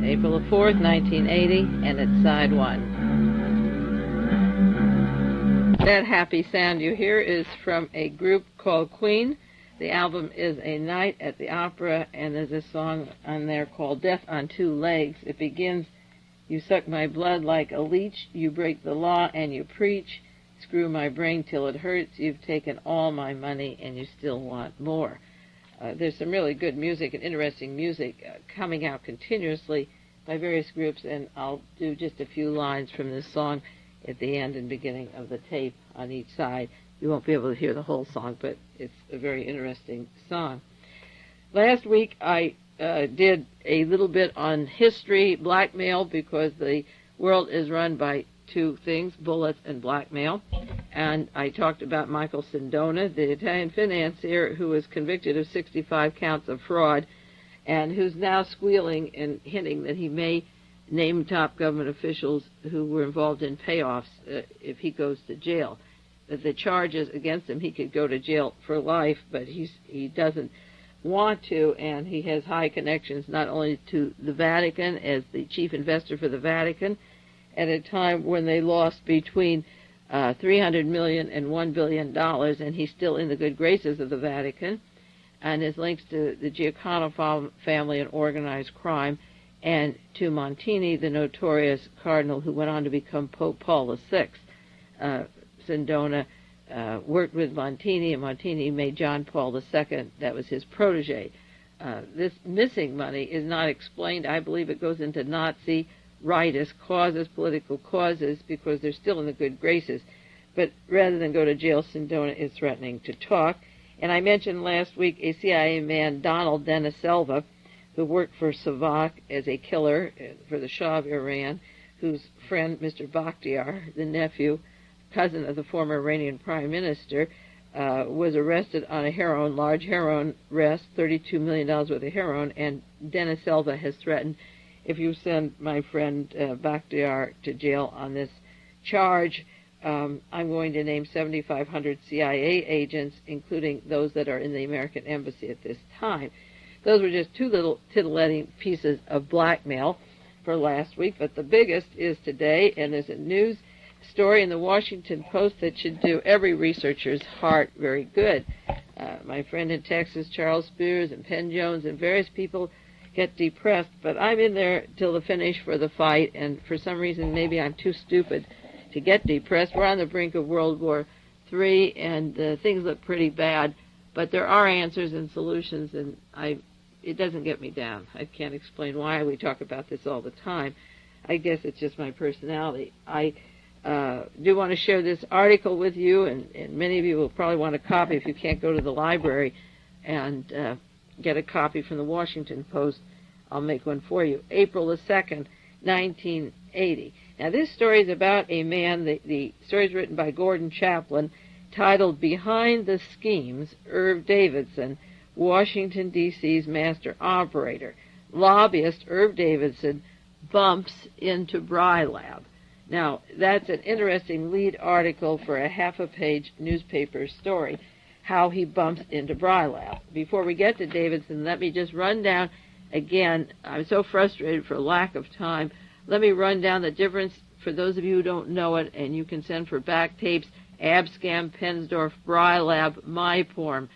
April the 4th, 1980, and it's side 1. That happy sound you hear is from a group called Queen. The album is A Night at the Opera, and there's a song on there called Death on Two Legs. It begins, "You suck my blood like a leech, you break the law and you preach, screw my brain till it hurts, you've taken all my money and you still want more." There's some really good music and interesting music coming out continuously by various groups, and I'll do just a few lines from this song at the end and beginning of the tape on each side. You won't be able to hear the whole song, but it's a very interesting song. Last week I did a little bit on history, blackmail, because the world is run by two things, bullets and blackmail. And I talked about Michael Sindona, the Italian financier who was convicted of 65 counts of fraud and who's now squealing and hinting that he may name top government officials who were involved in payoffs if he goes to jail. That the charges against him, he could go to jail for life, but he doesn't want to, and he has high connections not only to the Vatican as the chief investor for the Vatican at a time when they lost between $300 million and $1 billion, and he's still in the good graces of the Vatican, and his links to the Giacomo family and organized crime, and to Montini, the notorious cardinal who went on to become Pope Paul VI. Sindona worked with Montini, and Montini made John Paul II. That was his protege. This missing money is not explained. I believe it goes into Nazi rightist causes, political causes, because they're still in the good graces. But rather than go to jail, Sindona is threatening to talk. And I mentioned last week a CIA man, Donald Deniselva, who worked for Savak as a killer for the Shah of Iran, whose friend, Mr. Bakhtiar, the nephew, cousin of the former Iranian prime minister, was arrested on a large heroin arrest, $32 million worth of heroin, and Deniselva has threatened, if you send my friend Bakhtiar to jail on this charge, I'm going to name 7,500 CIA agents, including those that are in the American embassy at this time. Those were just two little titillating pieces of blackmail for last week, but the biggest is today, and there's a news story in the Washington Post that should do every researcher's heart very good. My friend in Texas, Charles Spears, and Penn Jones, and various people get depressed, but I'm in there till the finish for the fight, and for some reason maybe I'm too stupid to get depressed. We're on the brink of World War III, and things look pretty bad, but there are answers and solutions, and it doesn't get me down. I can't explain why we talk about this all the time. I guess it's just my personality. I do want to share this article with you, and many of you will probably want a copy if you can't go to the library and get a copy from the Washington Post. I'll make one for you. April the 2nd, 1980. Now, this story is about a man, the story is written by Gordon Chaplin, titled Behind the Schemes, Irv Davidson, Washington, D.C.'s master operator. Lobbyist Irv Davidson bumps into BRILAB. Now, that's an interesting lead article for a half-a-page newspaper story, how he bumps into BRILAB. Before we get to Davidson, let me just run down again. I'm so frustrated for lack of time. Let me run down the difference for those of you who don't know it, and you can send for back tapes, ABSCAM, Pensdorf, BRILAB, MyPorm.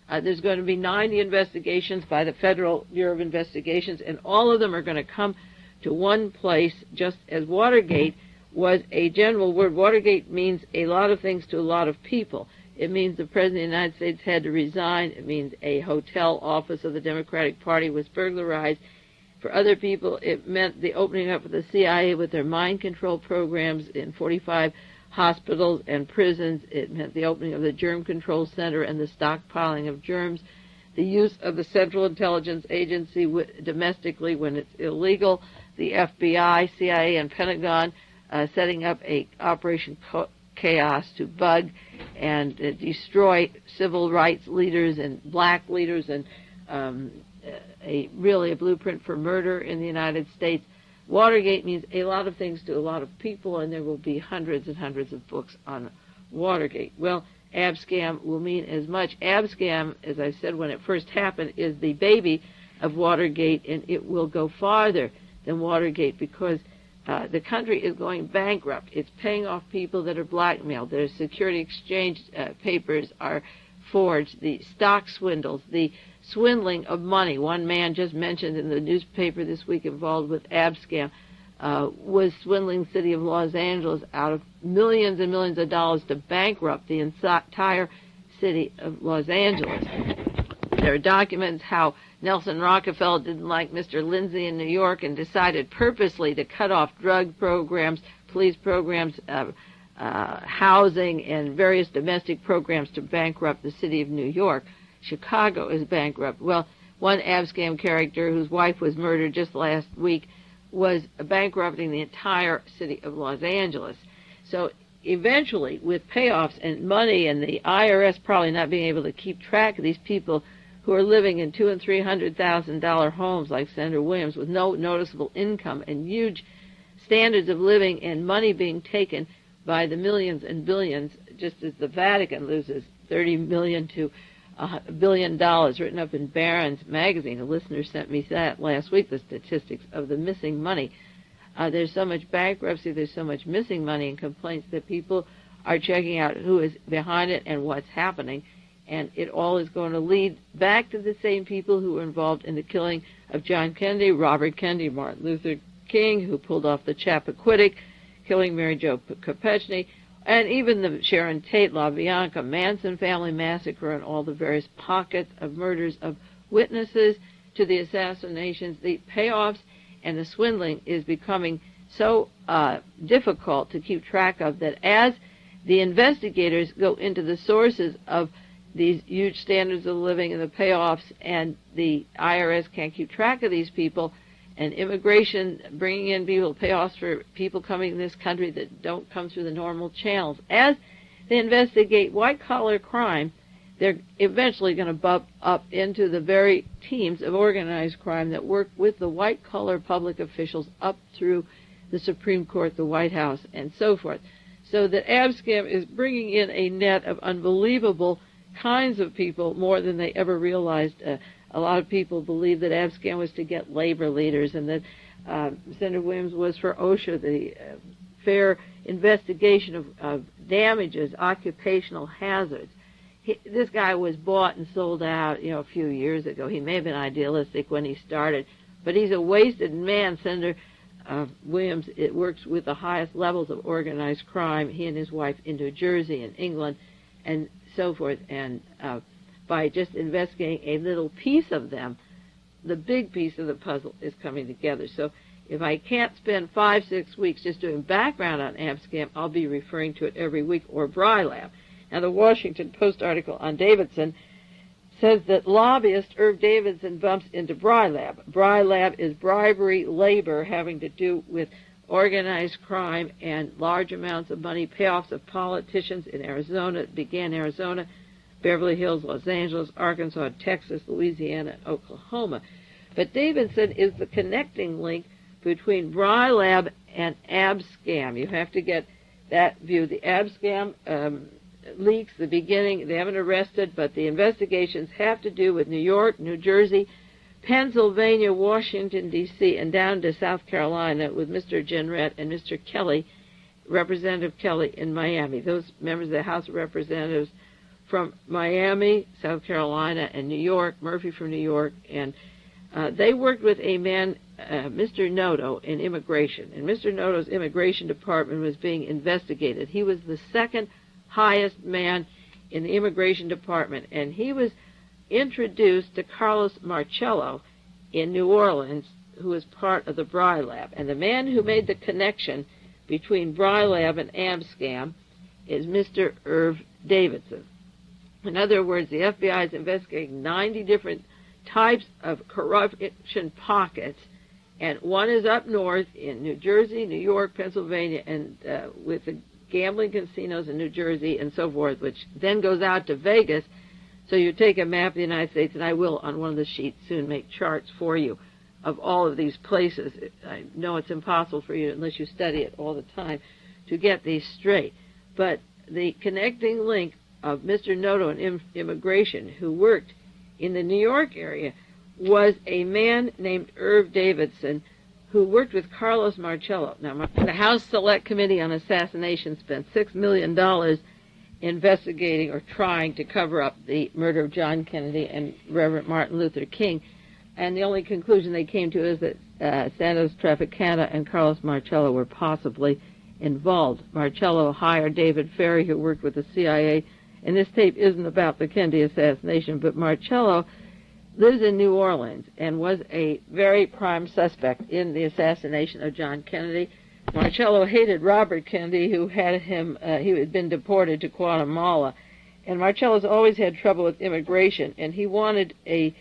There's going to be 90 investigations by the Federal Bureau of Investigations, and all of them are going to come to one place, just as Watergate was a general word. Watergate means a lot of things to a lot of people. It means the President of the United States had to resign. It means a hotel office of the Democratic Party was burglarized. For other people, it meant the opening up of the CIA with their mind control programs in 45 hospitals and prisons. It meant the opening of the Germ Control Center and the stockpiling of germs. The use of the Central Intelligence Agency domestically when it's illegal. The FBI, CIA, and Pentagon setting up a Operation Chaos to bug and destroy civil rights leaders and black leaders, and really a blueprint for murder in the United States. Watergate means a lot of things to a lot of people, and there will be hundreds and hundreds of books on Watergate. Well, ABSCAM will mean as much. ABSCAM, as I said when it first happened, is the baby of Watergate, and it will go farther than Watergate, because the country is going bankrupt. It's paying off people that are blackmailed. Their security exchange papers are forged. The stock swindles, the swindling of money. One man just mentioned in the newspaper this week involved with ABSCAM was swindling the city of Los Angeles out of millions and millions of dollars to bankrupt the entire city of Los Angeles. There are documents how Nelson Rockefeller didn't like Mr. Lindsay in New York and decided purposely to cut off drug programs, police programs, housing, and various domestic programs to bankrupt the city of New York. Chicago is bankrupt. Well, one ABSCAM character whose wife was murdered just last week was bankrupting the entire city of Los Angeles. So eventually, with payoffs and money and the IRS probably not being able to keep track of these people who are living in $200,000 and $300,000 homes like Senator Williams with no noticeable income and huge standards of living and money being taken by the millions and billions, just as the Vatican loses $30 million to $1 billion, written up in Barron's magazine. A listener sent me that last week, the statistics of the missing money. There's so much bankruptcy, there's so much missing money and complaints that people are checking out who is behind it and what's happening. And it all is going to lead back to the same people who were involved in the killing of John Kennedy, Robert Kennedy, Martin Luther King, who pulled off the Chappaquiddick, killing Mary Jo Kopechne, and even the Sharon Tate, LaBianca, Manson family massacre, and all the various pockets of murders of witnesses to the assassinations. The payoffs and the swindling is becoming so difficult to keep track of that as the investigators go into the sources of these huge standards of living and the payoffs, and the IRS can't keep track of these people, and immigration bringing in people, payoffs for people coming in this country that don't come through the normal channels. As they investigate white-collar crime, they're eventually going to bump up into the very teams of organized crime that work with the white-collar public officials up through the Supreme Court, the White House, and so forth. So that ABSCAM is bringing in a net of unbelievable kinds of people, more than they ever realized. A lot of people believe that ABSCAM was to get labor leaders, and that Senator Williams was for OSHA, the fair investigation of damages, occupational hazards. This guy was bought and sold out, a few years ago. He may have been idealistic when he started, but he's a wasted man. Senator Williams, it works with the highest levels of organized crime, he and his wife in New Jersey and England and so forth, and by just investigating a little piece of them, the big piece of the puzzle is coming together. So if I can't spend 5-6 weeks just doing background on ABSCAM, I'll be referring to it every week, or BRILAB. Now, the Washington Post article on Davidson says that lobbyist Irv Davidson bumps into BRILAB. BRILAB is bribery labor having to do with organized crime and large amounts of money, payoffs of politicians in Arizona. It began Arizona, Beverly Hills, Los Angeles, Arkansas, Texas, Louisiana, and Oklahoma. But Davidson is the connecting link between BRILAB and ABSCAM. You have to get that view. The ABSCAM leaks, the beginning, they haven't arrested, but the investigations have to do with New York, New Jersey, Pennsylvania, Washington, D.C., and down to South Carolina with Mr. Jenrette and Mr. Kelly, Representative Kelly in Miami. Those members of the House of Representatives from Miami, South Carolina, and New York, Murphy from New York, and they worked with a man, Mr. Noto, in immigration. And Mr. Noto's immigration department was being investigated. He was the second highest man in the immigration department, and he was introduced to Carlos Marcello in New Orleans, who was part of the BRILAB. And the man who made the connection between BRILAB and ABSCAM is Mr. Irv Davidson. In other words, the FBI is investigating 90 different types of corruption pockets, and one is up north in New Jersey, New York, Pennsylvania, and with the gambling casinos in New Jersey and so forth, which then goes out to Vegas. So you take a map of the United States, and I will, on one of the sheets soon, make charts for you of all of these places. I know it's impossible for you, unless you study it all the time, to get these straight. But the connecting link of Mr. Noto and immigration, who worked in the New York area, was a man named Irv Davidson, who worked with Carlos Marcello. Now, the House Select Committee on Assassination spent $6 million investigating or trying to cover up the murder of John Kennedy and Reverend Martin Luther King. And the only conclusion they came to is that Santos Traficanta and Carlos Marcello were possibly involved. Marcello hired David Ferry, who worked with the CIA, and this tape isn't about the Kennedy assassination, but Marcello lives in New Orleans and was a very prime suspect in the assassination of John Kennedy. Marcello hated Robert Kennedy, who had him, he had been deported to Guatemala. And Marcello's always had trouble with immigration, and he wanted a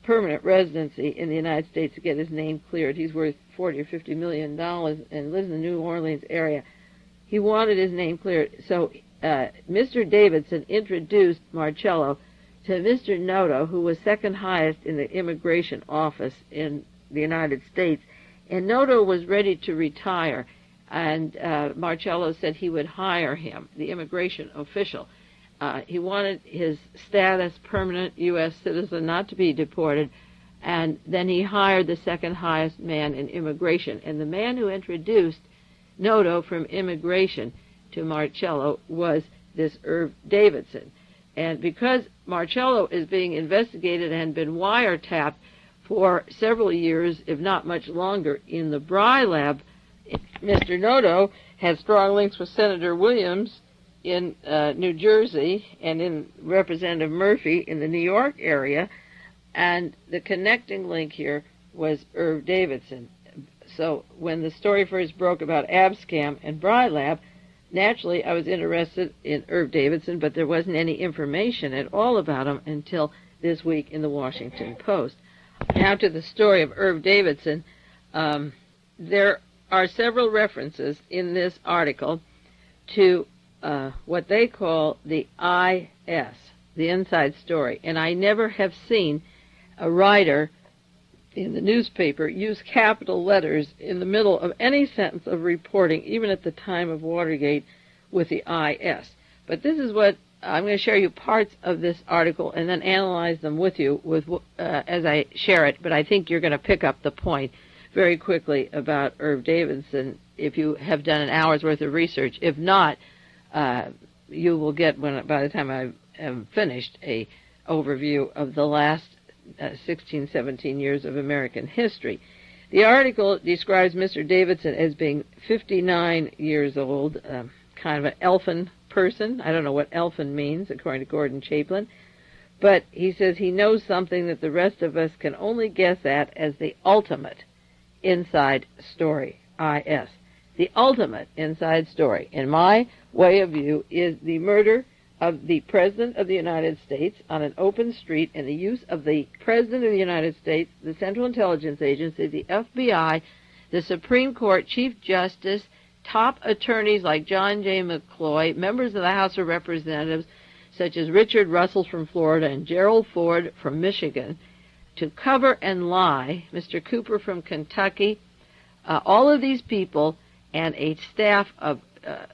permanent residency in the United States to get his name cleared. He's worth $40 or $50 million and lives in the New Orleans area. He wanted his name cleared. So Mr. Davidson introduced Marcello to Mr. Noto, who was second highest in the immigration office in the United States. And Noto was ready to retire, and Marcello said he would hire him, the immigration official. He wanted his status permanent U.S. citizen, not to be deported, and then he hired the second highest man in immigration. And the man who introduced Noto from immigration to Marcello was this Irv Davidson. And because Marcello is being investigated and been wiretapped for several years, if not much longer, in the BRILAB, Mr. Noto has strong links with Senator Williams in New Jersey and in Representative Murphy in the New York area, and the connecting link here was Irv Davidson. So when the story first broke about ABSCAM and BRILAB, naturally I was interested in Irv Davidson, but there wasn't any information at all about him until this week in the Washington Post. Now to the story of Irv Davidson. There are several references in this article to what they call the IS, the inside story. And I never have seen a writer in the newspaper use capital letters in the middle of any sentence of reporting, even at the time of Watergate, with the IS. But this is what I'm going to share you parts of this article and then analyze them with you as I share it. But I think you're going to pick up the point very quickly about Irv Davidson if you have done an hour's worth of research. If not, you will get, by the time I have finished, a overview of the last 16, 17 years of American history. The article describes Mr. Davidson as being 59 years old, kind of an elfin person. I don't know what elfin means, according to Gordon Chaplin. But he says he knows something that the rest of us can only guess at as the ultimate inside story, IS. The ultimate inside story, in my way of view, is the murder of the President of the United States on an open street and the use of the President of the United States, the Central Intelligence Agency, the FBI, the Supreme Court, Chief Justice, top attorneys like John J. McCloy, members of the House of Representatives such as Richard Russell from Florida and Gerald Ford from Michigan, to cover and lie, Mr. Cooper from Kentucky, all of these people and a staff of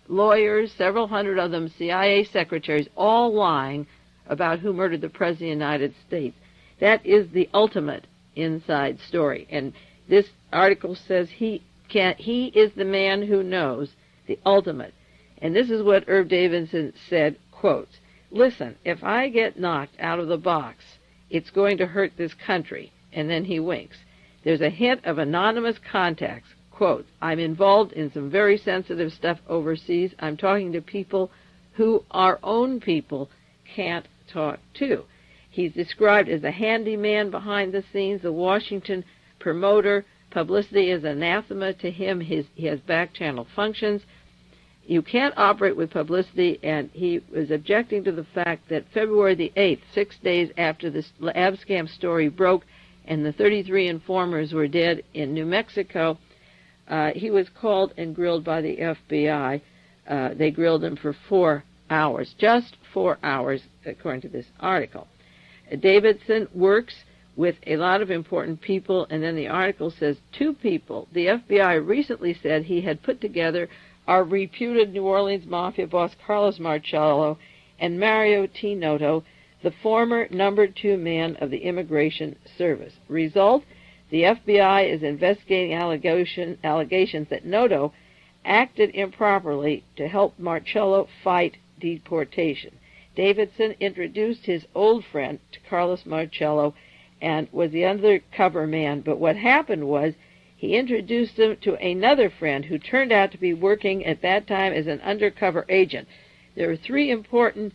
lawyers, several hundred of them CIA secretaries, all lying about who murdered the President of the United States. That is the ultimate inside story. And this article says he is the man who knows the ultimate. And this is what Irv Davidson said, quotes, "Listen, if I get knocked out of the box, it's going to hurt this country." And then he winks. "There's a hint of anonymous contacts. Quote, I'm involved in some very sensitive stuff overseas. I'm talking to people who our own people can't talk to." He's described as a handyman behind the scenes, the Washington promoter. Publicity is anathema to him. He has back-channel functions. You can't operate with publicity, and he was objecting to the fact that February the 8th, 6 days after this ABSCAM story broke and the 33 informers were dead in New Mexico, he was called and grilled by the FBI. They grilled him for 4 hours, just 4 hours, according to this article. Davidson works with a lot of important people, and then the article says 2 people. The FBI recently said he had put together our reputed New Orleans Mafia boss Carlos Marcello and Mario T. Noto, the former number 2 man of the Immigration Service. Result, The FBI is investigating allegations that Noto acted improperly to help Marcello fight deportation. Davidson introduced his old friend to Carlos Marcello and was the undercover man, but what happened was he introduced him to another friend who turned out to be working at that time as an undercover agent. There were three important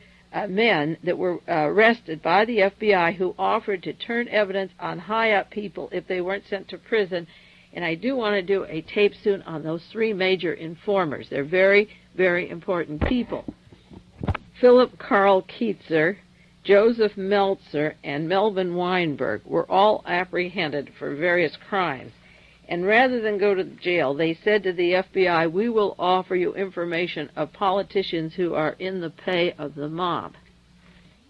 men that were arrested by the FBI who offered to turn evidence on high-up people if they weren't sent to prison, and I do want to do a tape soon on those three major informers. They're very, very important people. Philip Carl Keitzer, Joseph Meltzer, and Melvin Weinberg were all apprehended for various crimes. And rather than go to jail, they said to the FBI, we will offer you information of politicians who are in the pay of the mob.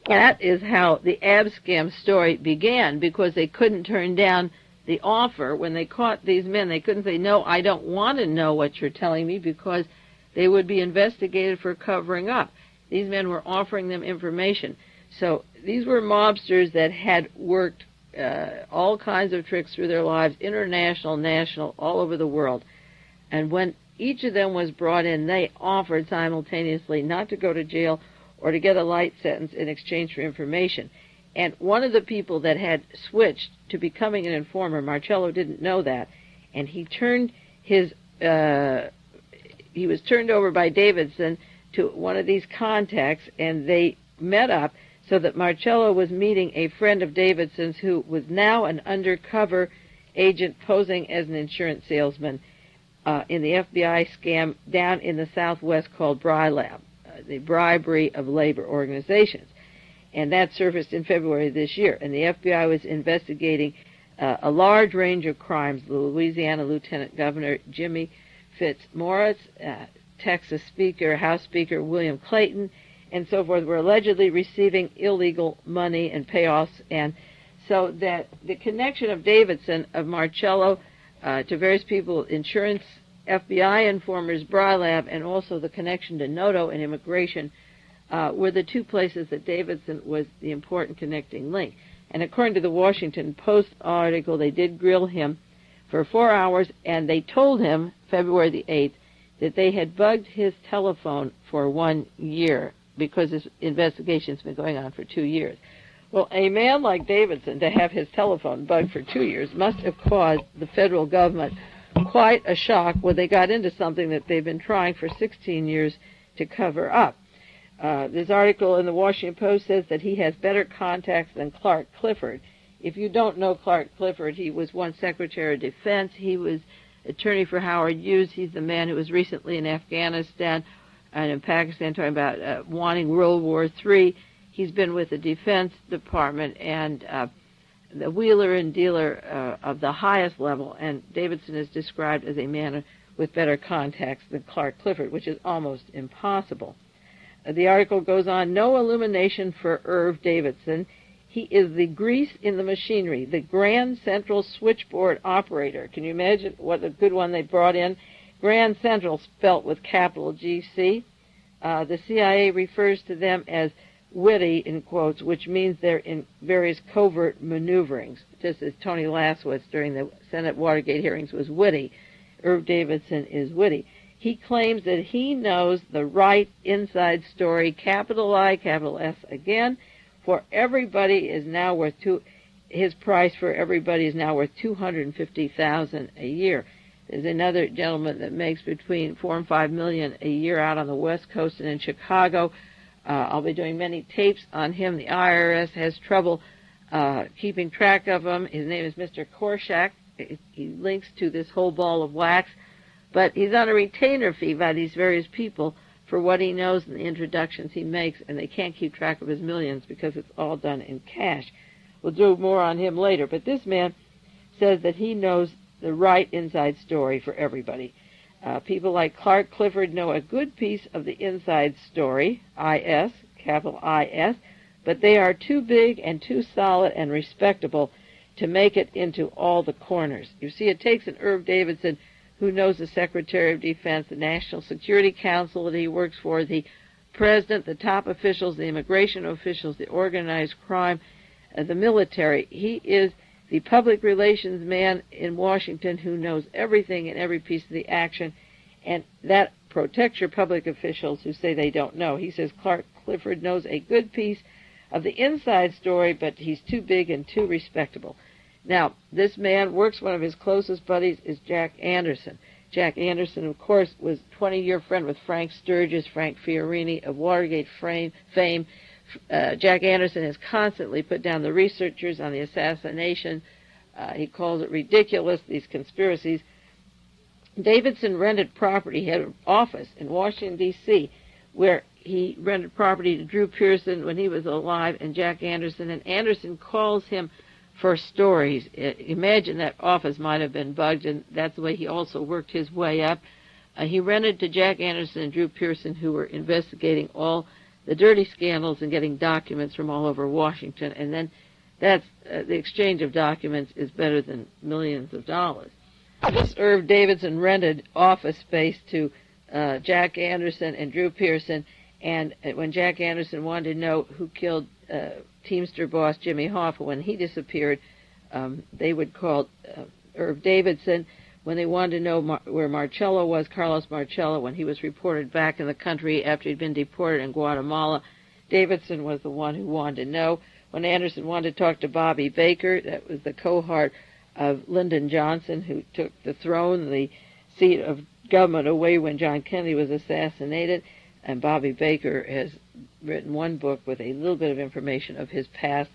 That is how the ABSCAM story began, because they couldn't turn down the offer. When they caught these men, they couldn't say, no, I don't want to know what you're telling me, because they would be investigated for covering up. These men were offering them information. So these were mobsters that had worked all kinds of tricks through their lives, international, national, all over the world. And when each of them was brought in, they offered simultaneously not to go to jail or to get a light sentence in exchange for information. And one of the people that had switched to becoming an informer, Marcello didn't know that, and he was turned over by Davidson to one of these contacts, and they met up so that Marcello was meeting a friend of Davidson's who was now an undercover agent posing as an insurance salesman in the FBI scam down in the Southwest called BRILAB, the Bribery of Labor Organizations. And that surfaced in February of this year. And the FBI was investigating a large range of crimes. The Louisiana Lieutenant Governor Jimmy Fitzmaurice, Texas House Speaker William Clayton, and so forth, were allegedly receiving illegal money and payoffs. And so that the connection of Davidson, of Marcello, to various people, insurance, FBI informers, BRILAB, and also the connection to Noto and immigration were the two places that Davidson was the important connecting link. And according to the Washington Post article, they did grill him for 4 hours, and they told him, February the 8th, that they had bugged his telephone for 1 year because this investigation's been going on for 2 years. Well, a man like Davidson, to have his telephone bugged for 2 years, must have caused the federal government quite a shock when they got into something that they've been trying for 16 years to cover up. This article in the Washington Post says that he has better contacts than Clark Clifford. If you don't know Clark Clifford, he was once Secretary of Defense. He was attorney for Howard Hughes. He's the man who was recently in Afghanistan and in Pakistan talking about wanting World War III. He's been with the Defense Department and the wheeler and dealer of the highest level, and Davidson is described as a man with better contacts than Clark Clifford, which is almost impossible. The article goes on, no illumination for Irv Davidson. He is the grease in the machinery, the Grand Central Switchboard Operator. Can you imagine what a good one they brought in? Grand Central spelt with capital GC. The CIA refers to them as witty, in quotes, which means they're in various covert maneuverings, just as Tony Laswitz during the Senate Watergate hearings was witty. Irv Davidson is witty. He claims that he knows the right inside story, capital I, capital S again, for everybody is now worth his price for everybody is now worth $250,000 a year. There's another gentleman that makes between $4 and $5 million a year out on the West Coast and in Chicago. I'll be doing many tapes on him. The IRS has trouble keeping track of him. His name is Mr. Korshak. He links to this whole ball of wax. But he's on a retainer fee by these various people for what he knows and the introductions he makes, and they can't keep track of his millions because it's all done in cash. We'll do more on him later. But this man says that he knows the right inside story for everybody. People like Clark Clifford know a good piece of the inside story, I-S, capital I-S, but they are too big and too solid and respectable to make it into all the corners. You see, it takes an Irv Davidson who knows the Secretary of Defense, the National Security Council that he works for, the President, the top officials, the immigration officials, the organized crime, the military. He is the public relations man in Washington who knows everything and every piece of the action, and that protects your public officials who say they don't know. He says Clark Clifford knows a good piece of the inside story, but he's too big and too respectable. Now, this man works, one of his closest buddies is Jack Anderson. Jack Anderson, of course, was a 20-year friend with Frank Sturgis, Frank Fiorini of Watergate fame. Jack Anderson has constantly put down the researchers on the assassination. He calls it ridiculous, these conspiracies. Davidson rented property. He had an office in Washington, D.C., where he rented property to Drew Pearson when he was alive and Jack Anderson, and Anderson calls him for stories. Imagine that office might have been bugged, and that's the way he also worked his way up. He rented to Jack Anderson and Drew Pearson, who were investigating all the dirty scandals and getting documents from all over Washington, and then that's the exchange of documents is better than millions of dollars. This Irv Davidson rented office space to Jack Anderson and Drew Pearson, and when Jack Anderson wanted to know who killed Teamster boss Jimmy Hoffa when he disappeared, they would call Irv Davidson. When they wanted to know where Marcello was, Carlos Marcello, when he was reported back in the country after he'd been deported in Guatemala, Davidson was the one who wanted to know. When Anderson wanted to talk to Bobby Baker, that was the cohort of Lyndon Johnson, who took the throne, the seat of government away when John Kennedy was assassinated, and Bobby Baker has written one book with a little bit of information of his past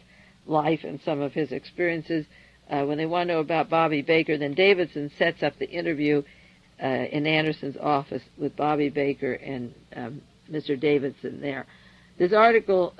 life and some of his experiences. When they want to know about Bobby Baker, then Davidson sets up the interview in Anderson's office with Bobby Baker and Mr. Davidson there. This article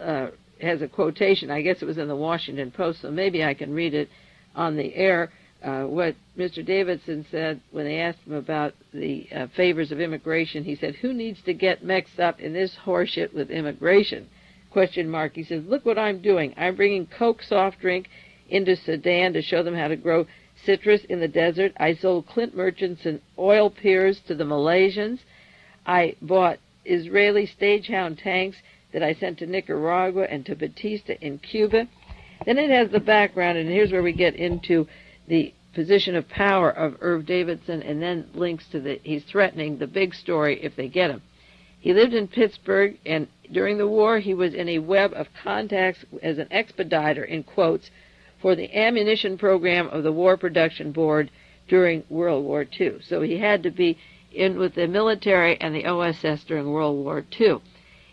has a quotation. I guess it was in the Washington Post, so maybe I can read it on the air. What Mr. Davidson said when they asked him about the favors of immigration, he said, "Who needs to get mixed up in this horseshit with immigration?" Question mark. He says, "Look what I'm doing. I'm bringing Coke soft drink into Sudan to show them how to grow citrus in the desert. I sold Clint merchants and oil piers to the Malaysians. I bought Israeli Stagehound tanks that I sent to Nicaragua and to Batista in Cuba." Then it has the background, and here's where we get into the position of power of Irv Davidson, and then links to he's threatening the big story if they get him. He lived in Pittsburgh, and during the war he was in a web of contacts as an expediter, in quotes, for the ammunition program of the War Production Board during World War II. So he had to be in with the military and the OSS during World War II.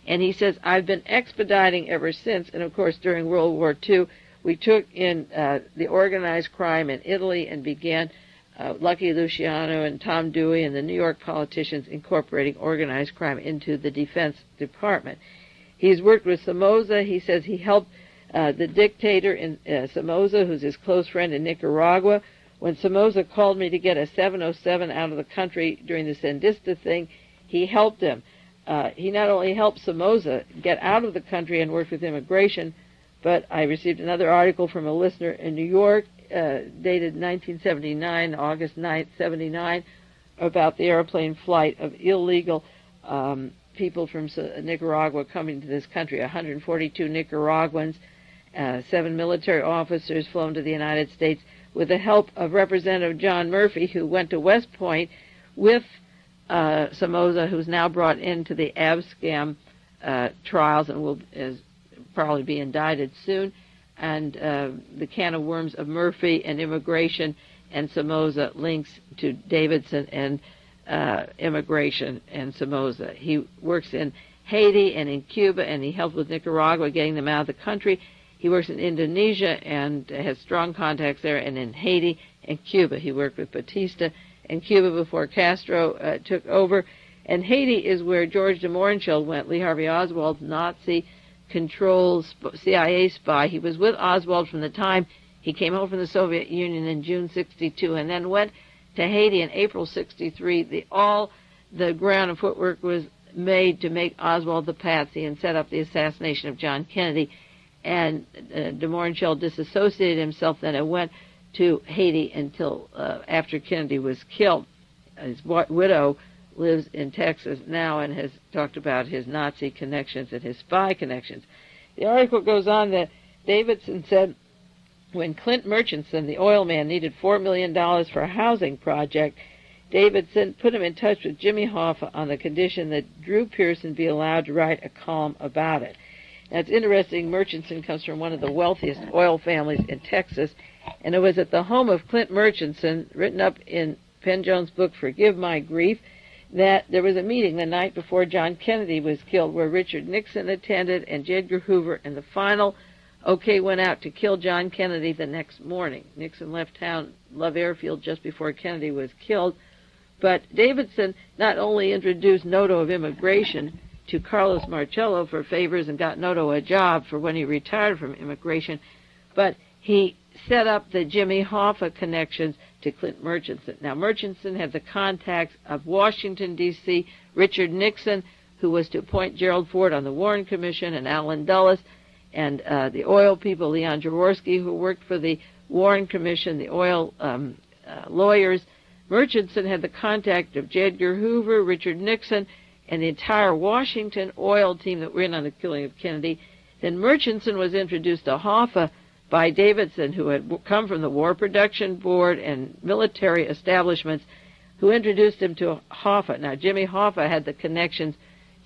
And he says, "I've been expediting ever since," and of course during World War II we took in the organized crime in Italy and began Lucky Luciano and Tom Dewey and the New York politicians incorporating organized crime into the Defense Department. He's worked with Somoza. He says he helped the dictator in Somoza, who's his close friend in Nicaragua. When Somoza called me to get a 707 out of the country during the Sandinista thing, he helped him. He not only helped Somoza get out of the country and worked with immigration, but I received another article from a listener in New York, dated 1979, August 9th, 79, about the airplane flight of illegal people from Nicaragua coming to this country. 142 Nicaraguans, 7 military officers flown to the United States with the help of Representative John Murphy, who went to West Point with Somoza, who's now brought into the ABSCAM trials and will probably be indicted soon, and the can of worms of Murphy and immigration and Somoza links to Davidson and immigration and Somoza. He works in Haiti and in Cuba, and he helped with Nicaragua getting them out of the country. He works in Indonesia and has strong contacts there, and in Haiti and Cuba. He worked with Batista in Cuba before Castro took over. And Haiti is where George de Mohrenschildt went, Lee Harvey Oswald's Nazi controlled CIA spy. He was with Oswald from the time he came home from the Soviet Union in June 62 and then went to Haiti in April 63. All the ground and footwork was made to make Oswald the patsy and set up the assassination of John Kennedy. And de Mohrenschildt disassociated himself then and went to Haiti until after Kennedy was killed. His widow lives in Texas now and has talked about his Nazi connections and his spy connections. The article goes on that Davidson said When Clint Murchison, the oil man, needed $4 million for a housing project, Davidson put him in touch with Jimmy Hoffa on the condition that Drew Pearson be allowed to write a column about it. Now, it's interesting, Murchison comes from one of the wealthiest oil families in Texas, and it was at the home of Clint Murchison, written up in Penn Jones' book, Forgive My Grief, that there was a meeting the night before John Kennedy was killed where Richard Nixon attended and J. Edgar Hoover, and the final okay went out to kill John Kennedy the next morning. Nixon left town, Love Airfield, just before Kennedy was killed. But Davidson not only introduced Noto of immigration to Carlos Marcello for favors and got Noto a job for when he retired from immigration, but he set up the Jimmy Hoffa connections to Clint Murchison. Now, Murchison had the contacts of Washington, D.C., Richard Nixon, who was to appoint Gerald Ford on the Warren Commission, and Allen Dulles, and the oil people, Leon Jaworski, who worked for the Warren Commission, the oil lawyers. Murchison had the contact of J. Edgar Hoover, Richard Nixon, and the entire Washington oil team that were in on the killing of Kennedy. Then Murchison was introduced to Hoffa by Davidson, who had come from the War Production Board and military establishments, who introduced him to Hoffa. Now, Jimmy Hoffa had the connections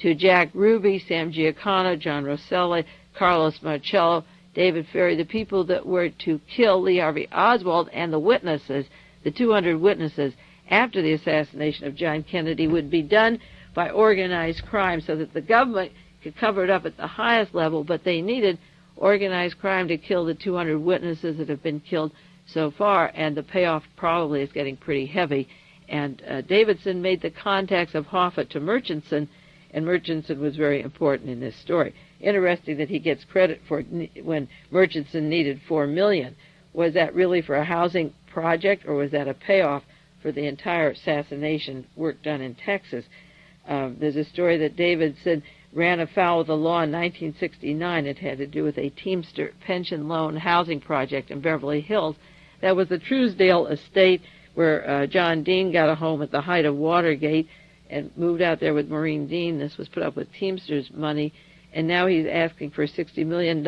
to Jack Ruby, Sam Giancana, John Rosselli, Carlos Marcello, David Ferry, the people that were to kill Lee Harvey Oswald, and the witnesses, the 200 witnesses after the assassination of John Kennedy, would be done by organized crime so that the government could cover it up at the highest level, but they needed organized crime to kill the 200 witnesses that have been killed so far, and the payoff probably is getting pretty heavy. And Davidson made the contacts of Hoffa to Murchison, and Murchison was very important in this story. Interesting that he gets credit for when Murchison needed $4 million. Was that really for a housing project, or was that a payoff for the entire assassination work done in Texas? There's a story that Davidson ran afoul of the law in 1969. It had to do with a Teamster pension loan housing project in Beverly Hills. That was the Truesdale estate where John Dean got a home at the height of Watergate and moved out there with Maureen Dean. This was put up with Teamsters money, and now he's asking for a $60 million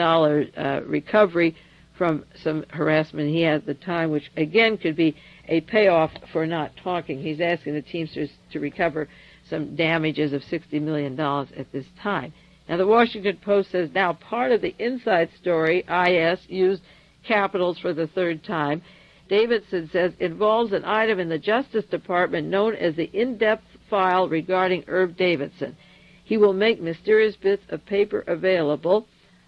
recovery from some harassment he had at the time, which again could be a payoff for not talking. He's asking the Teamsters to recover some damages of $60 million at this time. Now, the Washington Post says now part of the inside story, IS, used capitals for the third time. Davidson says involves an item in the Justice Department known as the in-depth file regarding Irv Davidson. He will make mysterious bits of paper available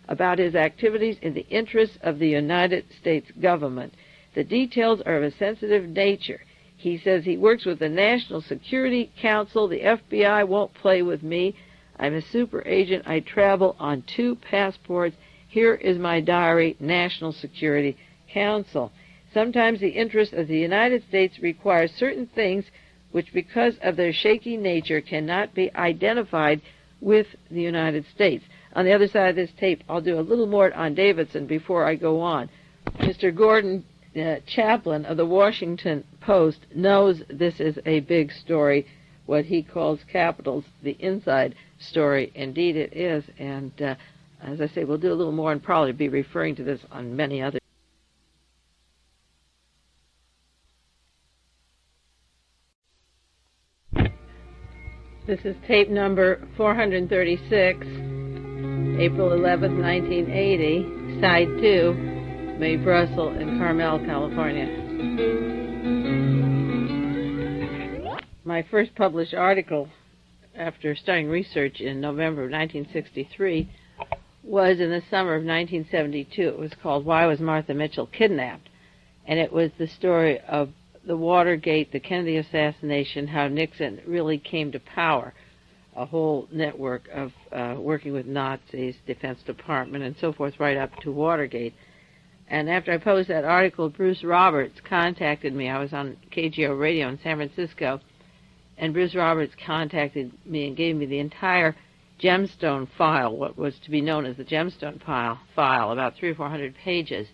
about his activities in the interests of the United States government. The details are of a sensitive nature. He says he works with the National Security Council. The FBI won't play with me. I'm a super agent. I travel on 2 passports. Here is my diary, National Security Council. Sometimes the interests of the United States require certain things which, because of their shaky nature, cannot be identified with the United States. On the other side of this tape, I'll do a little more on Davidson before I go on. Mr. Gordon Chaplin of the Washington Post knows this is a big story, what he calls capitals, the inside story. Indeed it is, and as I say, we'll do a little more and probably be referring to this on many other. This is tape number 436, April 11th, 1980, side 2, Mae Brussell in Carmel, California. My first published article after starting research in November of 1963 was in the summer of 1972. It was called Why Was Martha Mitchell Kidnapped? And it was the story of the Watergate, the Kennedy assassination, how Nixon really came to power, a whole network of working with Nazis, Defense Department, and so forth, right up to Watergate. And after I published that article, Bruce Roberts contacted me. I was on KGO radio in San Francisco, and Bruce Roberts contacted me and gave me the entire gemstone file, what was to be known as the gemstone file, about 300 or 400 pages,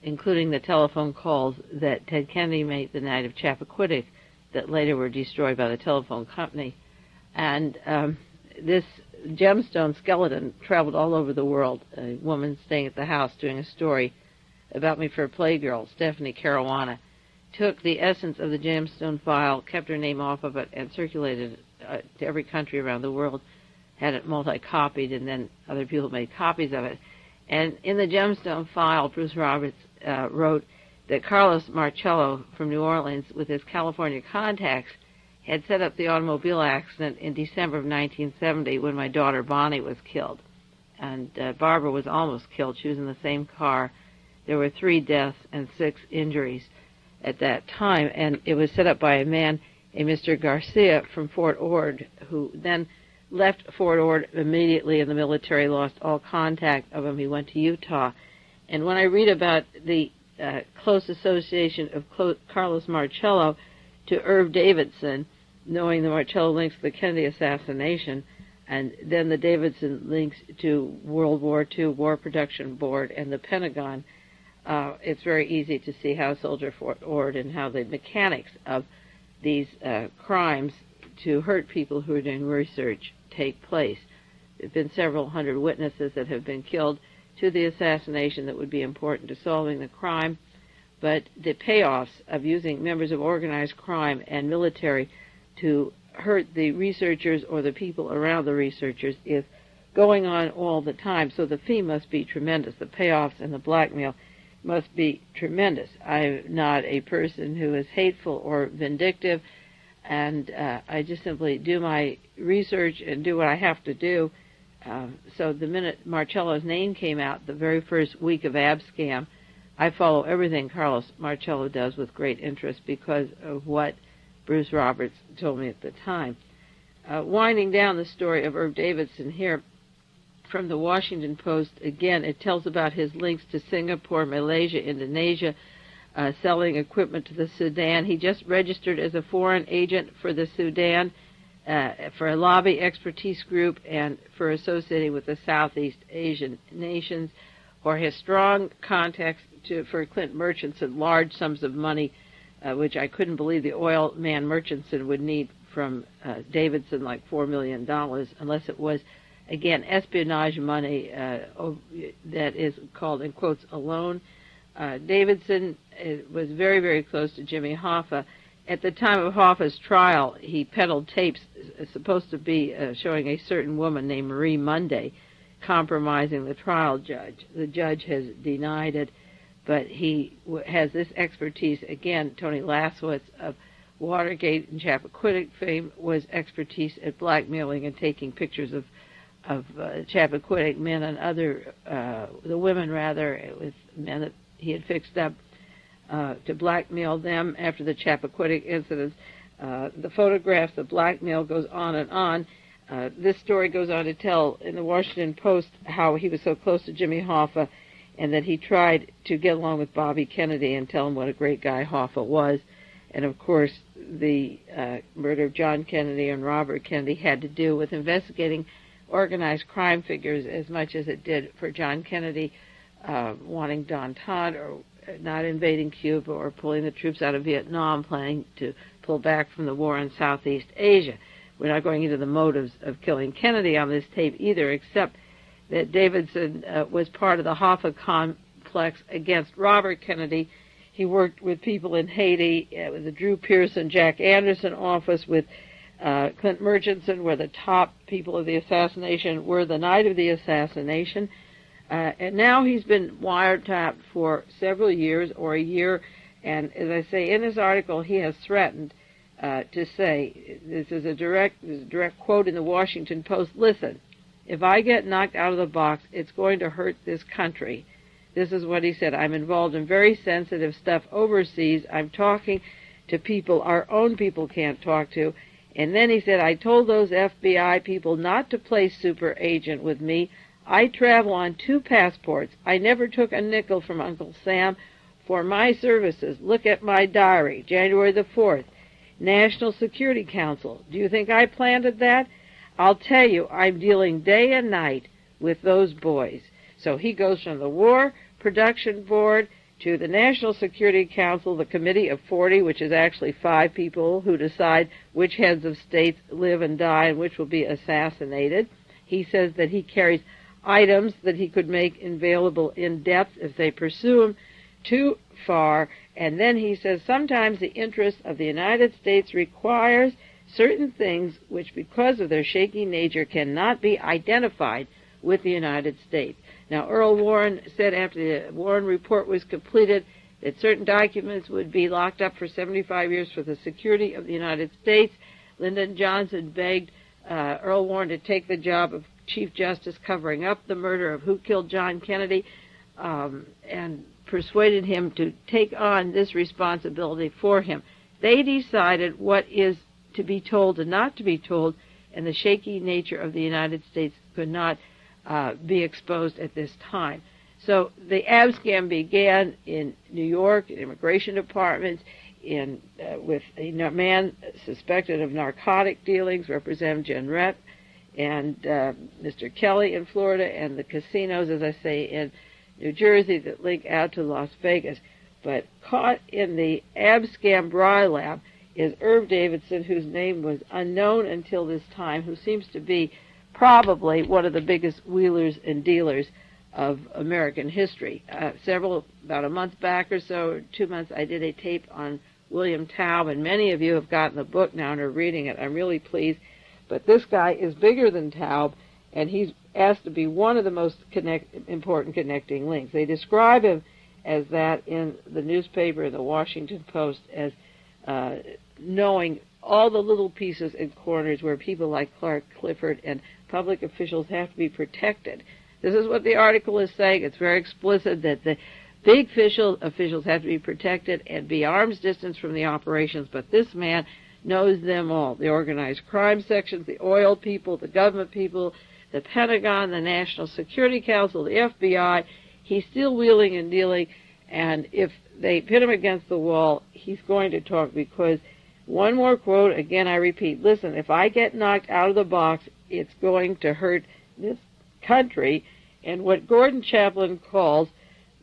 including the telephone calls that Ted Kennedy made the night of Chappaquiddick that later were destroyed by the telephone company. And this gemstone skeleton traveled all over the world, a woman staying at the house doing a story about me for a Playgirl, Stephanie Caruana, took the essence of the Gemstone file, kept her name off of it, and circulated it to every country around the world, had it multi-copied, and then other people made copies of it. And in the Gemstone file, Bruce Roberts wrote that Carlos Marcello from New Orleans, with his California contacts, had set up the automobile accident in December of 1970 when my daughter Bonnie was killed. And Barbara was almost killed. She was in the same car. There were 3 deaths and 6 injuries at that time, and it was set up by a man, a Mr. Garcia from Fort Ord, who then left Fort Ord immediately, and the military lost all contact of him. He went to Utah. And when I read about the close association of Carlos Marcello to Irv Davidson, knowing the Marcello links to the Kennedy assassination, and then the Davidson links to World War II War Production Board and the Pentagon, it's very easy to see how Soldier Fort Ord and how the mechanics of these crimes to hurt people who are doing research take place. There have been several hundred witnesses that have been killed to the assassination that would be important to solving the crime, but the payoffs of using members of organized crime and military to hurt the researchers or the people around the researchers is going on all the time, so the fee must be tremendous. The payoffs and the blackmail must be tremendous. I'm not a person who is hateful or vindictive, and I just simply do my research and do what I have to do. So the minute Marcello's name came out, the very first week of ABSCAM, I follow everything Carlos Marcello does with great interest because of what Bruce Roberts told me at the time. Winding down the story of Irv Davidson here, from the Washington Post, again, it tells about his links to Singapore, Malaysia, Indonesia, selling equipment to the Sudan. He just registered as a foreign agent for the Sudan, for a lobby expertise group, and for associating with the Southeast Asian nations, or his strong contacts for Clint Murchison, large sums of money, which I couldn't believe the oil man Murchison would need from Davidson, like $4 million, unless it was, again, espionage money that is called, in quotes, a loan. Davidson was very, very close to Jimmy Hoffa. At the time of Hoffa's trial, he peddled tapes supposed to be showing a certain woman named Marie Monday compromising the trial judge. The judge has denied it, but he has this expertise. Again, Tony Laswitz of Watergate and Chappaquiddick fame was expertise at blackmailing and taking pictures of Chappaquiddick men and other, the women rather, with men that he had fixed up to blackmail them after the Chappaquiddick incidents. The photographs, the blackmail goes on and on. This story goes on to tell in the Washington Post how he was so close to Jimmy Hoffa and that he tried to get along with Bobby Kennedy and tell him what a great guy Hoffa was. And, of course, the murder of John Kennedy and Robert Kennedy had to do with investigating organized crime figures as much as it did for John Kennedy wanting d'entente or not invading Cuba or pulling the troops out of Vietnam, planning to pull back from the war in Southeast Asia. We're not going into the motives of killing Kennedy on this tape either, except that Davidson was part of the Hoffa complex against Robert Kennedy. He worked with people in Haiti, with the Drew Pearson, Jack Anderson office, with Clint Murchison, where the top people of the assassination were the night of the assassination. And now he's been wiretapped for several years or a year. And as I say in this article, he has threatened to say, this is a direct quote in the Washington Post, listen, if I get knocked out of the box, it's going to hurt this country. This is what he said. I'm involved in very sensitive stuff overseas. I'm talking to people our own people can't talk to. And then he said, I told those FBI people not to play super agent with me. I travel on 2 passports. I never took a nickel from Uncle Sam for my services. Look at my diary, January the 4th. National Security Council. Do you think I planted that? I'll tell you, I'm dealing day and night with those boys. So he goes from the War Production Board to the National Security Council, the Committee of 40, which is actually 5 people who decide which heads of states live and die and which will be assassinated. He says that he carries items that he could make available in depth if they pursue him too far. And then he says, sometimes the interest of the United States requires certain things which, because of their shaky nature, cannot be identified with the United States. Now, Earl Warren said after the Warren Report was completed that certain documents would be locked up for 75 years for the security of the United States. Lyndon Johnson begged Earl Warren to take the job of Chief Justice covering up the murder of who killed John Kennedy, and persuaded him to take on this responsibility for him. They decided what is to be told and not to be told, and the shaky nature of the United States could not be exposed at this time. So the ABSCAM began in New York, immigration departments, with a man suspected of narcotic dealings, Representative Jen Rett, and Mr. Kelly in Florida, and the casinos, as I say, in New Jersey that link out to Las Vegas. But caught in the ABSCAM BRILAB is Irv Davidson, whose name was unknown until this time, who seems to be probably one of the biggest wheelers and dealers of American history. About a month back or so, 2 months, I did a tape on William Taub, and many of you have gotten the book now and are reading it. I'm really pleased. But this guy is bigger than Taub, and he's asked to be one of the most important connecting links. They describe him as that in the newspaper, the Washington Post, as knowing all the little pieces and corners where people like Clark Clifford and public officials have to be protected. This is what the article is saying. It's very explicit that the big officials have to be protected and be arm's distance from the operations, but this man knows them all. The organized crime sections, the oil people, the government people, the Pentagon, the National Security Council, the FBI. He's still wheeling and dealing, and if they pit him against the wall, he's going to talk, because one more quote, again I repeat, listen, if I get knocked out of the box, it's going to hurt this country. And what Gordon Chaplin calls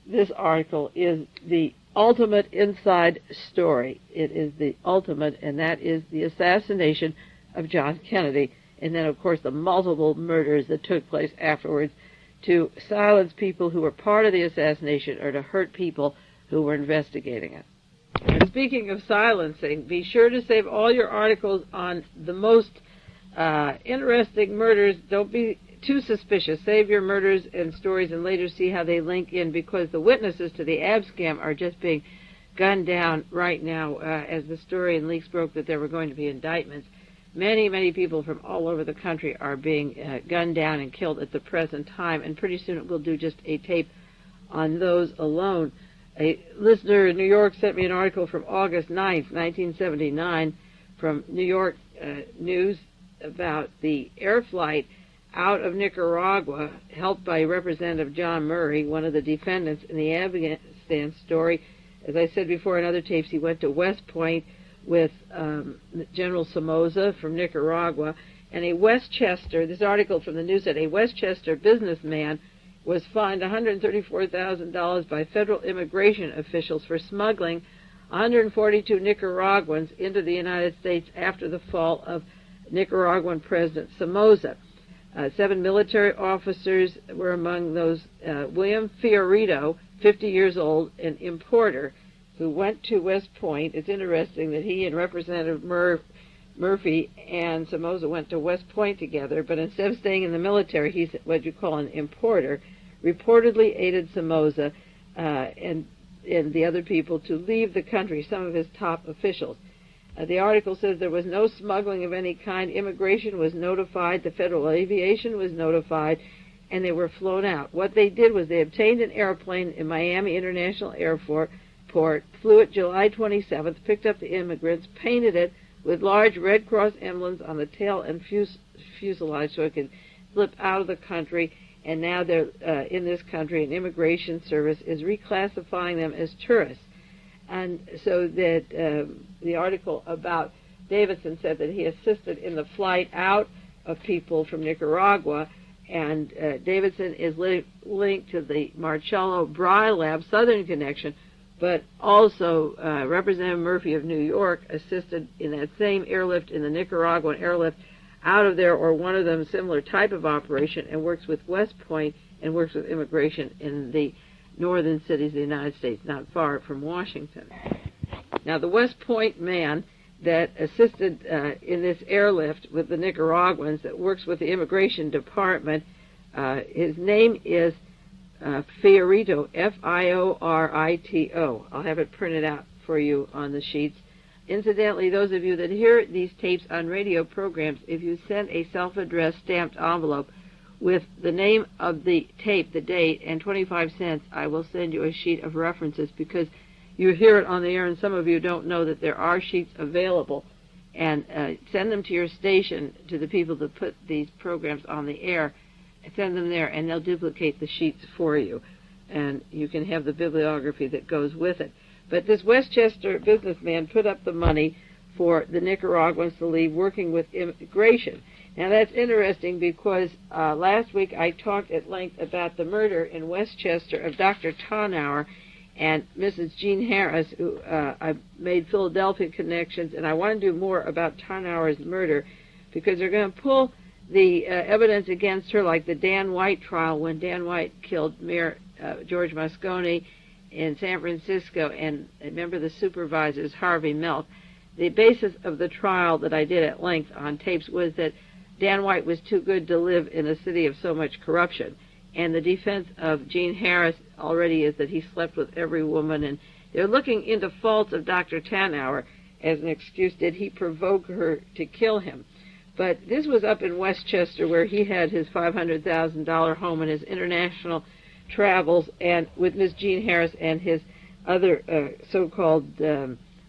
this article is the ultimate inside story. It is the ultimate, and that is the assassination of John Kennedy, and then, of course, the multiple murders that took place afterwards to silence people who were part of the assassination or to hurt people who were investigating it. And speaking of silencing, be sure to save all your articles on the most interesting murders. Don't be too suspicious. Save your murders and stories and later see how they link in, because the witnesses to the ABSCAM are just being gunned down right now. As the story in leaks broke that there were going to be indictments, many, many people from all over the country are being gunned down and killed at the present time, and pretty soon we'll do just a tape on those alone. A listener in New York sent me an article from August 9th, 1979, from New York News about the air flight out of Nicaragua, helped by Representative John Murray, one of the defendants in the Afghanistan story. As I said before in other tapes, he went to West Point with General Somoza from Nicaragua, and a Westchester, this article from the news said, a Westchester businessman was fined $134,000 by federal immigration officials for smuggling 142 Nicaraguans into the United States after the fall of Nicaraguan President Somoza. 7 military officers were among those. William Fiorito, 50 years old, an importer, who went to West Point. It's interesting that he and Representative Murphy and Somoza went to West Point together, but instead of staying in the military, he's what you call an importer, reportedly aided Somoza and the other people to leave the country, some of his top officials. The article says there was no smuggling of any kind. Immigration was notified, the Federal Aviation was notified, and they were flown out. What they did was they obtained an airplane in Miami International Airport, flew it July 27th, picked up the immigrants, painted it with large Red Cross emblems on the tail and fuselage so it could slip out of the country, and now they're in this country, and Immigration Service is reclassifying them as tourists. And so that the article about Davidson said that he assisted in the flight out of people from Nicaragua, and Davidson is linked to the Marcello BRILAB Southern Connection, but also Representative Murphy of New York assisted in that same airlift, in the Nicaraguan airlift out of there, or one of them, similar type of operation, and works with West Point and works with immigration in the northern cities of the United States, not far from Washington. Now, the West Point man that assisted in this airlift with the Nicaraguans, that works with the Immigration Department, his name is Fiorito, Fiorito. I'll have it printed out for you on the sheets. Incidentally, those of you that hear these tapes on radio programs, if you send a self-addressed stamped envelope with the name of the tape, the date, and 25 cents, I will send you a sheet of references, because you hear it on the air and some of you don't know that there are sheets available. And send them to your station, to the people that put these programs on the air. Send them there, and they'll duplicate the sheets for you. And you can have the bibliography that goes with it. But this Westchester businessman put up the money for the Nicaraguans to leave, working with immigration. Now, that's interesting because last week I talked at length about the murder in Westchester of Dr. Tarnower and Mrs. Jean Harris, who I made Philadelphia connections, and I want to do more about Tarnower's murder, because they're going to pull the evidence against her, like the Dan White trial, when Dan White killed Mayor George Moscone in San Francisco, and remember the supervisors, Harvey Milk. The basis of the trial that I did at length on tapes was that Dan White was too good to live in a city of so much corruption. And the defense of Jean Harris already is that he slept with every woman, and they're looking into faults of Dr. Tarnower as an excuse. Did he provoke her to kill him? But this was up in Westchester, where he had his $500,000 home and his international travels, and with Miss Jean Harris and his other so-called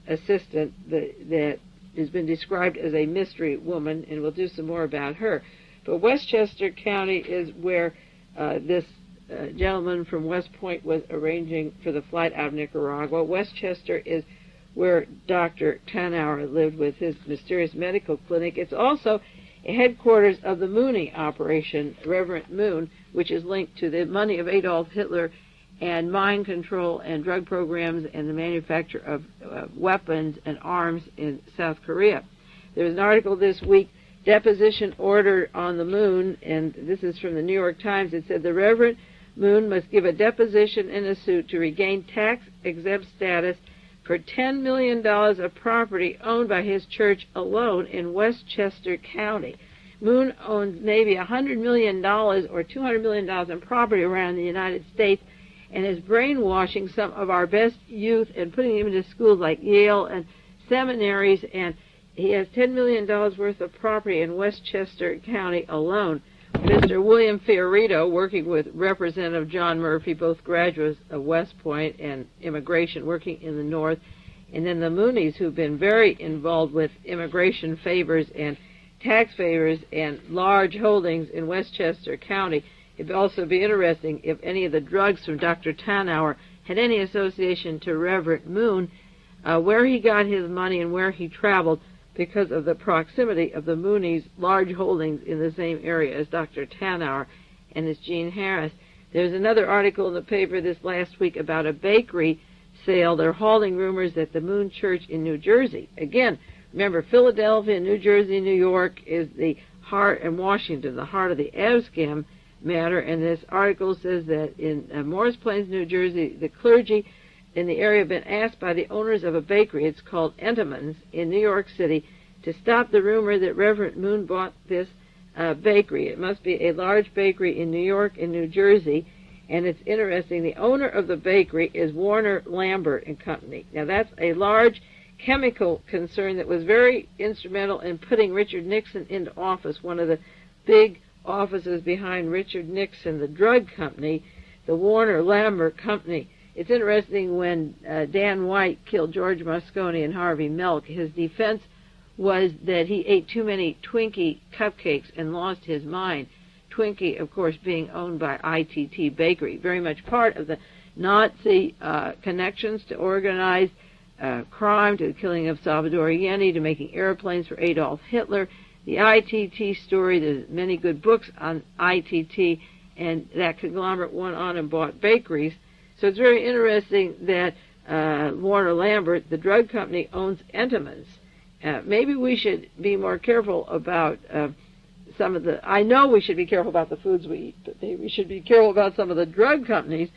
assistant that has been described as a mystery woman, and we'll do some more about her. But Westchester County is where this gentleman from West Point was arranging for the flight out of Nicaragua. Westchester is where Dr. Tarnower lived with his mysterious medical clinic. It's also a headquarters of the Mooney operation, Reverend Moon, which is linked to the money of Adolf Hitler and mind control and drug programs and the manufacture of weapons and arms in South Korea. There was an article this week, Deposition Order on the Moon, and this is from the New York Times. It said the Reverend Moon must give a deposition in a suit to regain tax-exempt status for $10 million of property owned by his church alone in Westchester County. Moon owns maybe $100 million or $200 million in property around the United States, and is brainwashing some of our best youth and putting them into schools like Yale and seminaries, and he has $10 million worth of property in Westchester County alone. Mr. William Fiorito, working with Representative John Murphy, both graduates of West Point and immigration, working in the North, and then the Mooneys, who've been very involved with immigration favors and tax favors and large holdings in Westchester County. It'd also be interesting if any of the drugs from Dr. Tarnower had any association to Reverend Moon, where he got his money and where he traveled, because of the proximity of the Mooneys' large holdings in the same area as Dr. Tarnower and his Jean Harris. There's another article in the paper this last week about a bakery sale. They're hauling rumors that the Moon Church in New Jersey, again, remember, Philadelphia, New Jersey, New York is the heart, and Washington, the heart of the ABSCAM matter, and this article says that in Morris Plains, New Jersey, the clergy in the area have been asked by the owners of a bakery, it's called Entenmann's, in New York City, to stop the rumor that Reverend Moon bought this bakery. It must be a large bakery in New York and New Jersey, and it's interesting. The owner of the bakery is Warner Lambert and Company. Now, that's a large chemical concern that was very instrumental in putting Richard Nixon into office, one of the big offices behind Richard Nixon, the drug company, the Warner Lambert Company. It's interesting, when Dan White killed George Moscone and Harvey Milk, his defense was that he ate too many Twinkie cupcakes and lost his mind. Twinkie, of course, being owned by ITT Bakery, very much part of the Nazi connections to organized crime, to the killing of Salvador Allende, to making airplanes for Adolf Hitler. The ITT story, there's many good books on ITT, and that conglomerate went on and bought bakeries. So it's very interesting that Warner Lambert, the drug company, owns Entenmann's. Maybe we should be more careful about some of the... I know we should be careful about the foods we eat, but maybe we should be careful about some of the drug companies.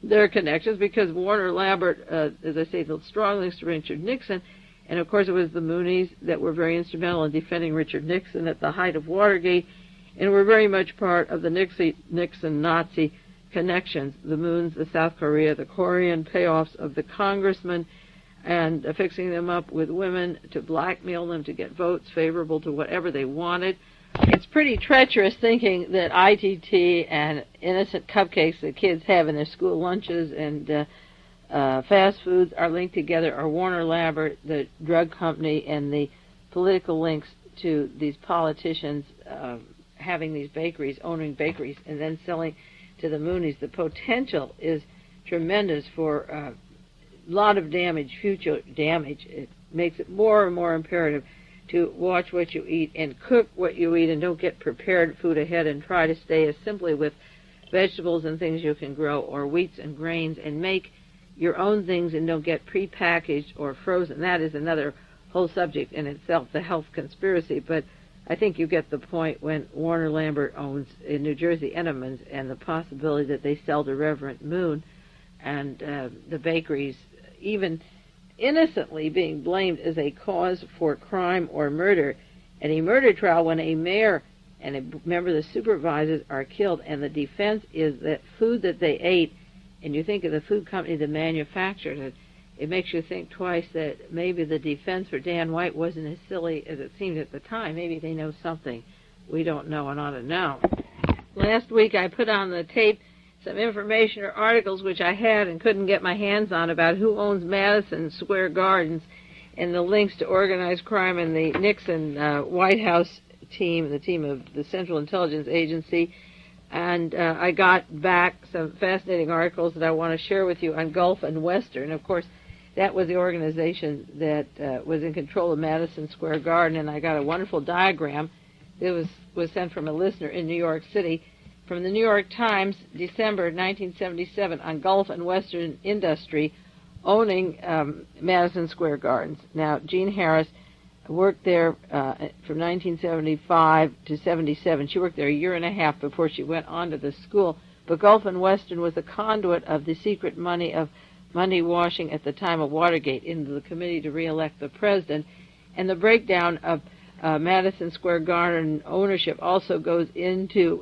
their connections, because Warner Lambert, as I say, the strong links to Richard Nixon, and of course it was the Moonies that were very instrumental in defending Richard Nixon at the height of Watergate, and were very much part of the Nixon-Nazi connections, the Moons, the South Korea, the Korean payoffs of the congressmen, and fixing them up with women to blackmail them to get votes favorable to whatever they wanted. It's pretty treacherous thinking that ITT and innocent cupcakes that kids have in their school lunches and fast foods are linked together, or Warner Lambert, the drug company, and the political links to these politicians having these bakeries, owning bakeries, and then selling to the Moonies. The potential is tremendous for a lot of damage, future damage. It makes it more and more imperative to watch what you eat and cook what you eat, and don't get prepared food ahead, and try to stay as simply with vegetables and things you can grow, or wheats and grains, and make your own things, and don't get prepackaged or frozen. That is another whole subject in itself, the health conspiracy. But I think you get the point when Warner Lambert owns in New Jersey Entenmann's, and the possibility that they sell to Reverend Moon, and the bakeries even innocently being blamed as a cause for crime or murder. At a murder trial, when a mayor and a member of the supervisors are killed, and the defense is that food that they ate, and you think of the food company that manufactured it, it makes you think twice that maybe the defense for Dan White wasn't as silly as it seemed at the time. Maybe they know something we don't know and ought to know. Last week I put on the tape some information or articles which I had and couldn't get my hands on about who owns Madison Square Gardens, and the links to organized crime and the Nixon White House team, the team of the Central Intelligence Agency. And I got back some fascinating articles that I want to share with you on Gulf and Western. Of course, that was the organization that was in control of Madison Square Garden, and I got a wonderful diagram that was sent from a listener in New York City from the New York Times, December 1977, on Gulf and Western Industry owning Madison Square Gardens. Now, Jean Harris worked there from 1975 to 77. She worked there a year and a half before she went on to the school. But Gulf and Western was the conduit of the secret money of money washing at the time of Watergate into the committee to re-elect the president. And the breakdown of Madison Square Garden ownership also goes into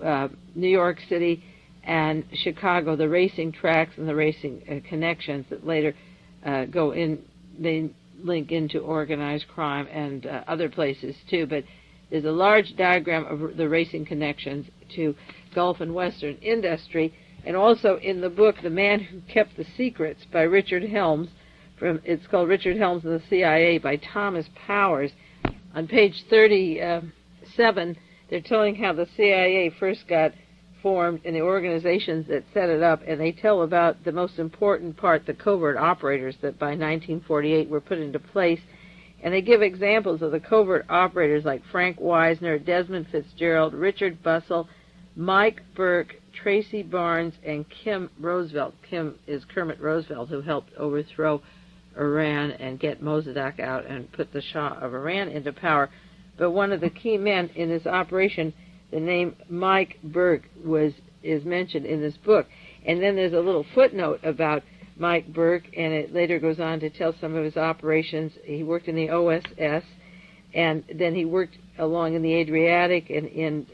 New York City and Chicago, the racing tracks and the racing connections that later go in. They link into organized crime and other places too. But there's a large diagram of the racing connections to Gulf and Western Industry, and also in the book The Man Who Kept the Secrets by Richard Helms. It's called Richard Helms and the CIA by Thomas Powers. On page 37, they're telling how the CIA first got formed and the organizations that set it up, and they tell about the most important part, the covert operators that by 1948 were put into place. And they give examples of the covert operators like Frank Wisner, Desmond Fitzgerald, Richard Bussell, Mike Burke, Tracy Barnes, and Kim Roosevelt. Kim is Kermit Roosevelt, who helped overthrow Iran and get Mossadegh out and put the Shah of Iran into power. But one of the key men in this operation, the name Mike Burke, is mentioned in this book. And then there's a little footnote about Mike Burke, and it later goes on to tell some of his operations. He worked in the OSS, and then he worked along in the Adriatic and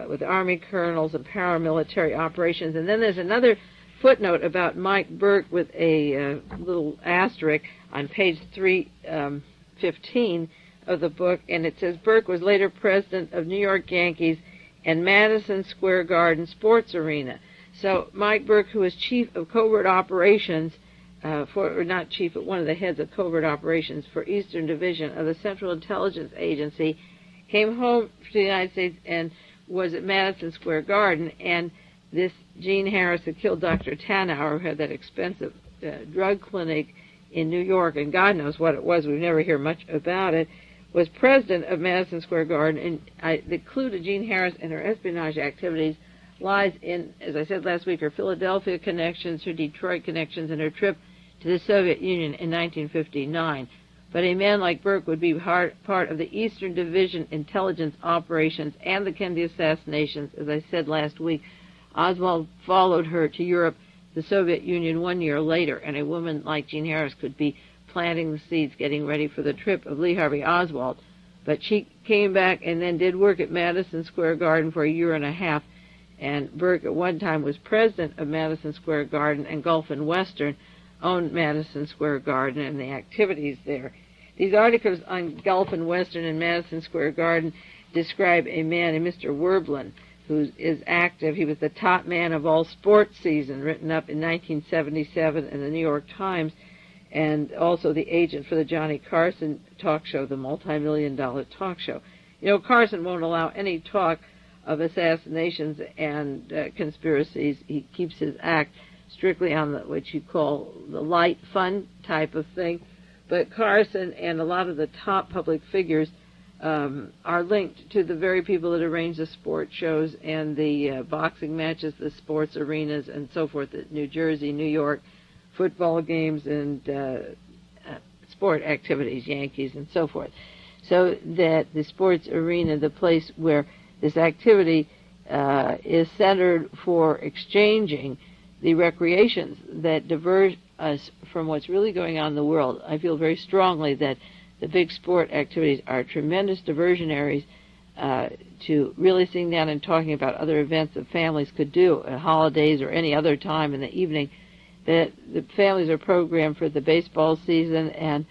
with Army colonels and paramilitary operations. And then there's another footnote about Mike Burke with a little asterisk on page 315 of the book, and it says Burke was later president of New York Yankees and Madison Square Garden Sports Arena. So Mike Burke, who was chief of covert operations, not chief, but one of the heads of covert operations for Eastern Division of the Central Intelligence Agency, came home to the United States and was at Madison Square Garden, and this Jean Harris who killed Dr. Tarnower, who had that expensive drug clinic in New York, and God knows what it was, we never hear much about it, was president of Madison Square Garden. And the clue to Jean Harris and her espionage activities lies in, as I said last week, her Philadelphia connections, her Detroit connections, and her trip to the Soviet Union in 1959. But a man like Burke would be part of the Eastern Division intelligence operations and the Kennedy assassinations. As I said last week, Oswald followed her to Europe the Soviet Union 1 year later, and a woman like Jean Harris could be planting the seeds, getting ready for the trip of Lee Harvey Oswald. But she came back and then did work at Madison Square Garden for a year and a half, and Burke at one time was president of Madison Square Garden, and Gulf and Western owned Madison Square Garden and the activities there. These articles on Gulf and Western and Madison Square Garden describe a man, a Mr. Werblin, who is active. He was the top man of all sports season, written up in 1977 in the New York Times, and also the agent for the Johnny Carson talk show, the multi-million-dollar talk show. You know, Carson won't allow any talk of assassinations and conspiracies. He keeps his act strictly on what you call the light, fun type of thing. But Carson and a lot of the top public figures are linked to the very people that arrange the sports shows and the boxing matches, the sports arenas, and so forth at New Jersey, New York, football games, and sport activities, Yankees, and so forth. So that the sports arena, the place where this activity is centered for exchanging the recreations that divert us from what's really going on in the world. I feel very strongly that the big sport activities are tremendous diversionaries to really sitting down and talking about other events that families could do at holidays or any other time in the evening. That the families are programmed for the baseball season and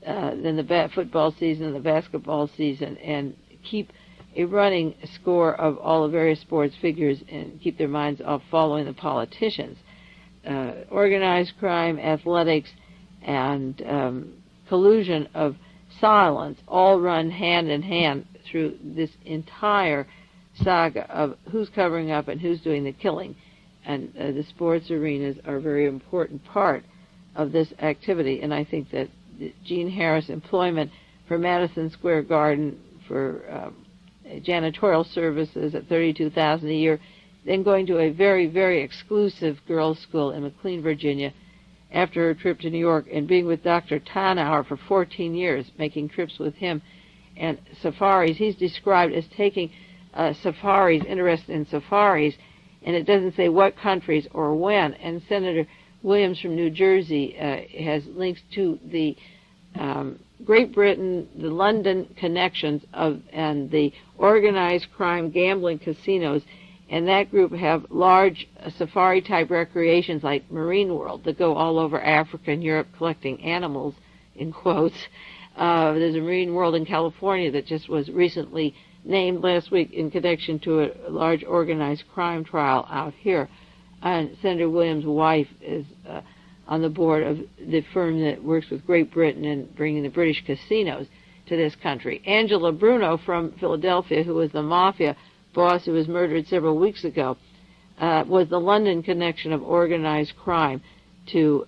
then the football season and the basketball season, and keep a running score of all the various sports figures and keep their minds off following the politicians. Organized crime, athletics, and collusion of silence all run hand in hand through this entire saga of who's covering up and who's doing the killing. And the sports arenas are a very important part of this activity. And I think that Jean Harris' employment for Madison Square Garden for janitorial services at $32,000 a year, then going to a very, very exclusive girls' school in McLean, Virginia, after her trip to New York, and being with Dr. Tarnower for 14 years, making trips with him, and safaris. He's described as taking safaris, interested in safaris, and it doesn't say what countries or when. And Senator Williams from New Jersey has links to the Great Britain, the London connections and the organized crime gambling casinos, and that group have large safari-type recreations like Marine World that go all over Africa and Europe collecting animals, in quotes. There's a Marine World in California that just was recently named last week in connection to a large organized crime trial out here. And Senator Williams' wife is on the board of the firm that works with Great Britain in bringing the British casinos to this country. Angela Bruno from Philadelphia, who was the mafia boss who was murdered several weeks ago, was the London connection of organized crime to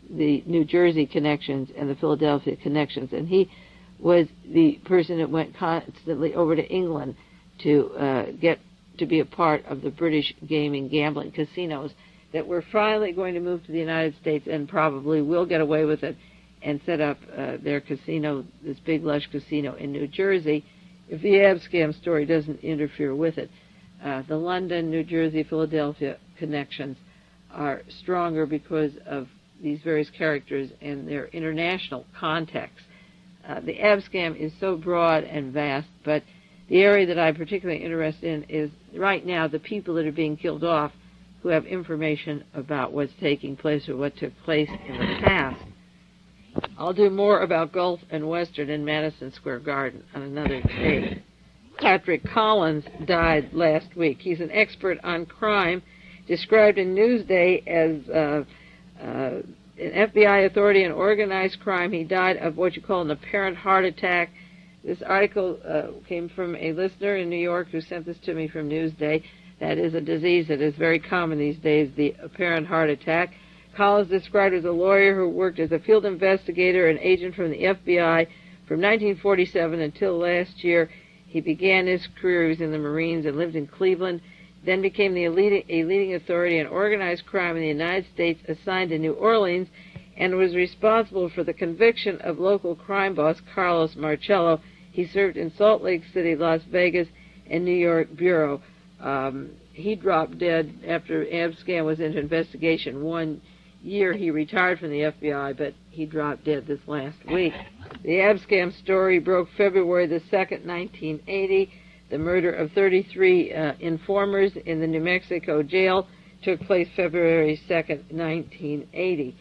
the New Jersey connections and the Philadelphia connections. And he was the person that went constantly over to England to get to be a part of the British gaming, gambling casinos that were finally going to move to the United States and probably will get away with it and set up their casino, this big, lush casino in New Jersey, if the ABSCAM story doesn't interfere with it. The London, New Jersey, Philadelphia connections are stronger because of these various characters and their international context. The ABSCAM is so broad and vast, but the area that I'm particularly interested in is right now the people that are being killed off who have information about what's taking place or what took place in the past. I'll do more about Gulf and Western in Madison Square Garden on another day. Patrick Collins died last week. He's an expert on crime, described in Newsday as an FBI authority in organized crime. He died of what you call an apparent heart attack. This article came from a listener in New York who sent this to me from Newsday. That is a disease that is very common these days, the apparent heart attack. Collins described as a lawyer who worked as a field investigator and agent from the FBI from 1947 until last year. He began his career, he was in the Marines and lived in Cleveland, then became a leading authority in organized crime in the United States, assigned to New Orleans, and was responsible for the conviction of local crime boss Carlos Marcello. He served in Salt Lake City, Las Vegas, and New York Bureau. he dropped dead after ABSCAM was into investigation 1 year. He retired from the FBI, but he dropped dead this last week. The ABSCAM story broke February the 2nd, 1980. The murder of 33 informers in the New Mexico jail took place February 2nd, 1980.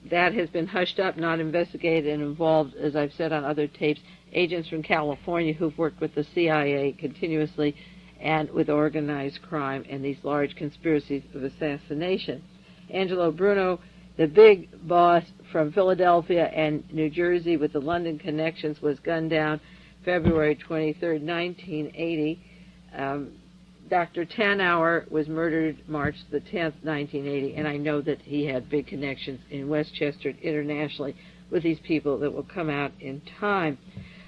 That has been hushed up, not investigated, and involved, as I've said on other tapes, agents from California who've worked with the CIA continuously and with organized crime and these large conspiracies of assassination. Angelo Bruno, the big boss from Philadelphia and New Jersey with the London connections, was gunned down February 23rd, 1980. Dr. Tarnower was murdered March the 10th, 1980, and I know that he had big connections in Westchester internationally with these people that will come out in time.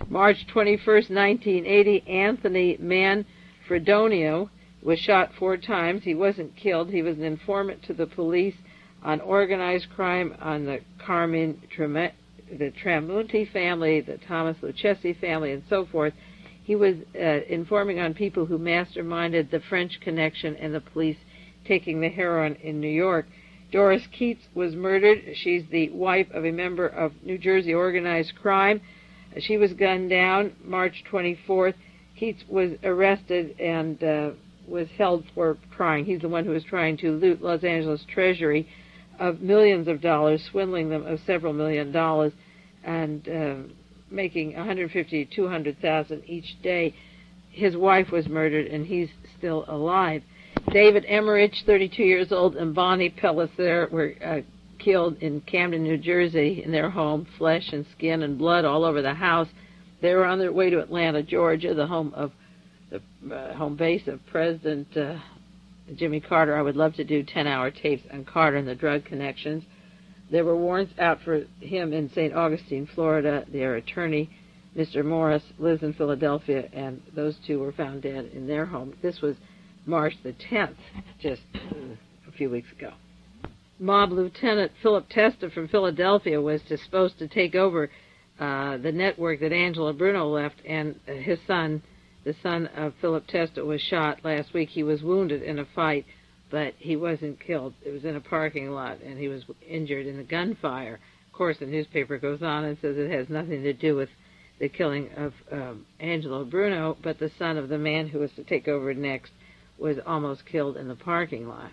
March 21st, 1980, Anthony Manfredonio was shot 4 times. He wasn't killed. He was an informant to the police on organized crime on the Carmine the Tramuti family, the Thomas Lucchesi family, and so forth. He was informing on people who masterminded the French connection and the police taking the heroin in New York. Doris Keats was murdered. She's the wife of a member of New Jersey organized crime. She was gunned down March 24th. Keats was arrested and was held for trying. He's the one who was trying to loot Los Angeles Treasury of millions of dollars, swindling them of several $1 million, and making $150,000 to $200,000 each day. His wife was murdered, and he's still alive. David Emmerich, 32 years old, and Bonnie Pellicer were killed in Camden, New Jersey, in their home, flesh and skin and blood all over the house. They were on their way to Atlanta, Georgia, the home base of President Jimmy Carter. I would love to do 10-hour tapes on Carter and the drug connections. There were warrants out for him in St. Augustine, Florida. Their attorney, Mr. Morris, lives in Philadelphia, and those two were found dead in their home. This was March the 10th, just a few weeks ago. Mob Lieutenant Philip Testa from Philadelphia was supposed to take over the network that Angelo Bruno left, and his son, the son of Philip Testa, was shot last week. He was wounded in a fight, but he wasn't killed. It was in a parking lot, and he was injured in the gunfire. Of course, the newspaper goes on and says it has nothing to do with the killing of Angelo Bruno, but the son of the man who was to take over next was almost killed in the parking lot.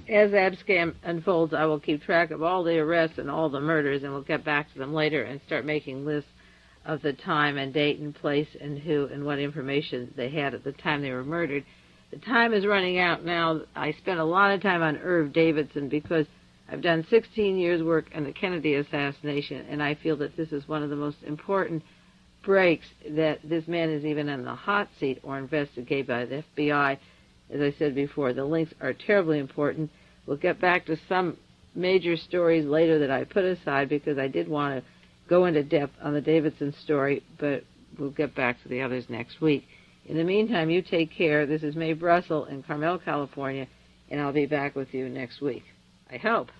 As ABSCAM unfolds, I will keep track of all the arrests and all the murders, and we'll get back to them later and start making lists of the time and date and place and who and what information they had at the time they were murdered. The time is running out now. I spent a lot of time on Irv Davidson because I've done 16 years' work on the Kennedy assassination, and I feel that this is one of the most important breaks, that this man is even in the hot seat or investigated by the FBI. As I said before, the links are terribly important. We'll get back to some major stories later that I put aside because I did want to go into depth on the Davidson story, but we'll get back to the others next week. In the meantime, you take care. This is Mae Brussell in Carmel, California, and I'll be back with you next week, I hope.